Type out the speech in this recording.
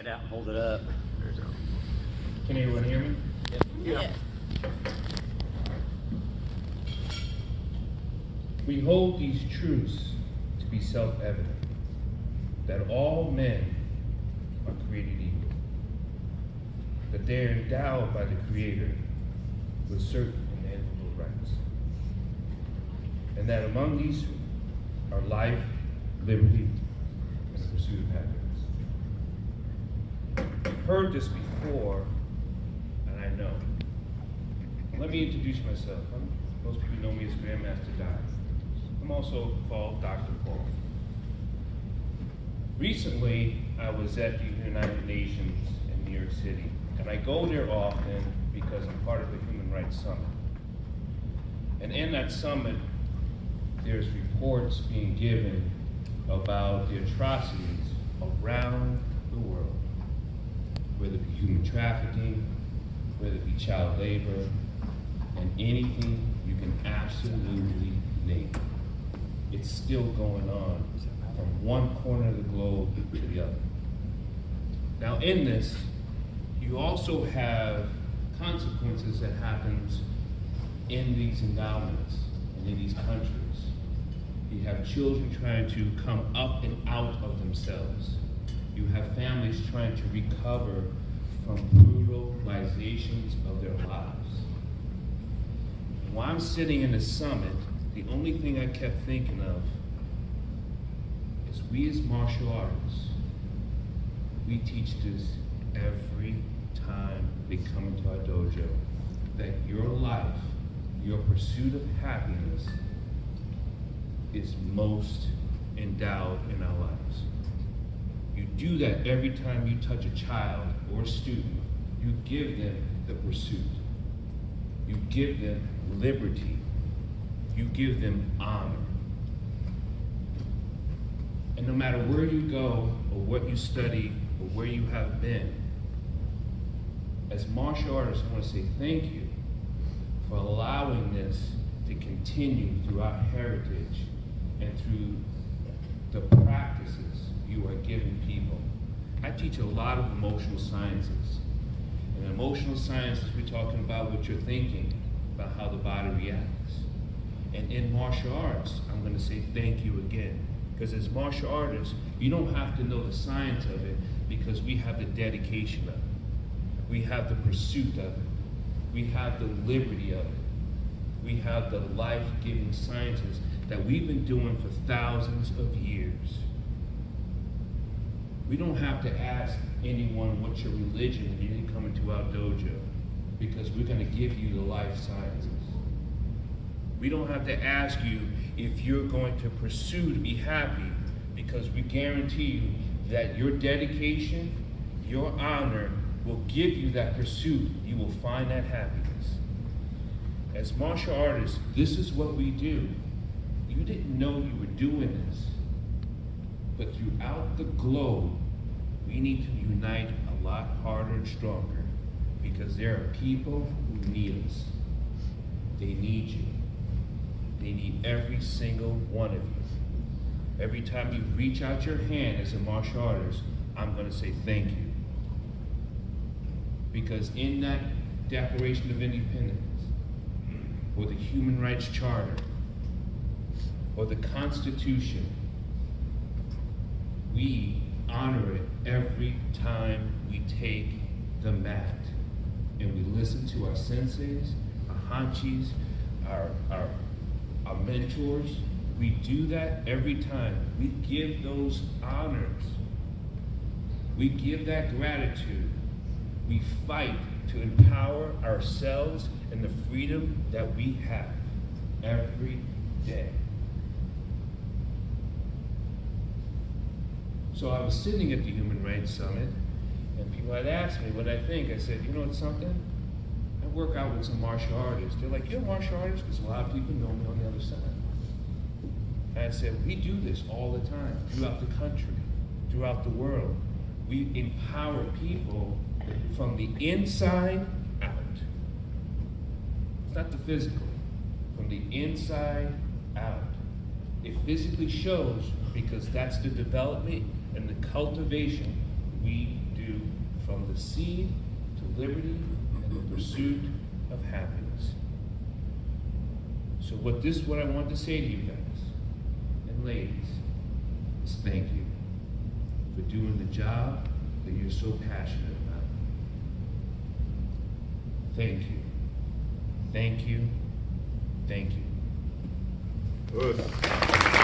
hand out and hold it up. Can anyone hear me? Yep. Yeah. We hold these truths to be self-evident, that all men are created equal, that they are endowed by the Creator with certain inalienable rights, and that among these are life, liberty, and the pursuit of happiness. You've heard this before, and I know. Let me introduce myself. Most people know me as Grandmaster Dyer. I'm also called Dr. Paul. Recently, I was at the United Nations in New York City, and I go there often because I'm part of the Human Rights Summit. And in that summit, there's reports being given about the atrocities around the world, whether it be human trafficking, whether it be child labor, and anything you can absolutely name. It's still going on from one corner of the globe to the other. Now in this, you also have consequences that happens in these endowments and in these countries. You have children trying to come up and out of themselves. You have families trying to recover from brutalizations of their lives. While I'm sitting in the summit, the only thing I kept thinking of is we as martial artists, we teach this every time they come into our dojo, that your life, your pursuit of happiness is most endowed in our lives. You do that every time you touch a child or a student. You give them the pursuit. You give them liberty. You give them honor. And no matter where you go or what you study or where you have been, as martial artists, I want to say thank you for allowing this to continue through our heritage and through the practices you are giving people. I teach a lot of emotional sciences. And in emotional sciences, we're talking about what you're thinking, about how the body reacts. And in martial arts, I'm going to say thank you again. Because as martial artists, you don't have to know the science of it because we have the dedication of it. We have the pursuit of it. We have the liberty of it. We have the life-giving sciences that we've been doing for thousands of years. We don't have to ask anyone what's your religion when you come into our dojo, because we're going to give you the life sciences. We don't have to ask you if you're going to pursue to be happy, because we guarantee you that your dedication, your honor will give you that pursuit. You will find that happiness. As martial artists, this is what we do. You didn't know you were doing this, but throughout the globe, we need to unite a lot harder and stronger, because there are people who need us. They need you. They need every single one of you. Every time you reach out your hand as a martial artist, I'm going to say thank you. Because in that Declaration of Independence, or the Human Rights Charter, or the Constitution, we honor it every time we take the mat and we listen to our senseis, our hanchis, our mentors. We do that every time. We give those honors. We give that gratitude. We fight to empower ourselves and the freedom that we have every day. So I was sitting at the Human Rights Summit, and people had asked me what I think. I said, you know what's something? I work out with some martial artists. They're like, you're a martial artist? Because a lot of people know me on the other side. And I said, we do this all the time, throughout the country, throughout the world. We empower people from the inside out. It's not the physical, from the inside out. It physically shows because that's the development and the cultivation we do the seed to liberty and the pursuit of happiness. So what I want to say to you guys and ladies is thank you for doing the job that you're so passionate about. Thank you. Thank you. Thank you. Good.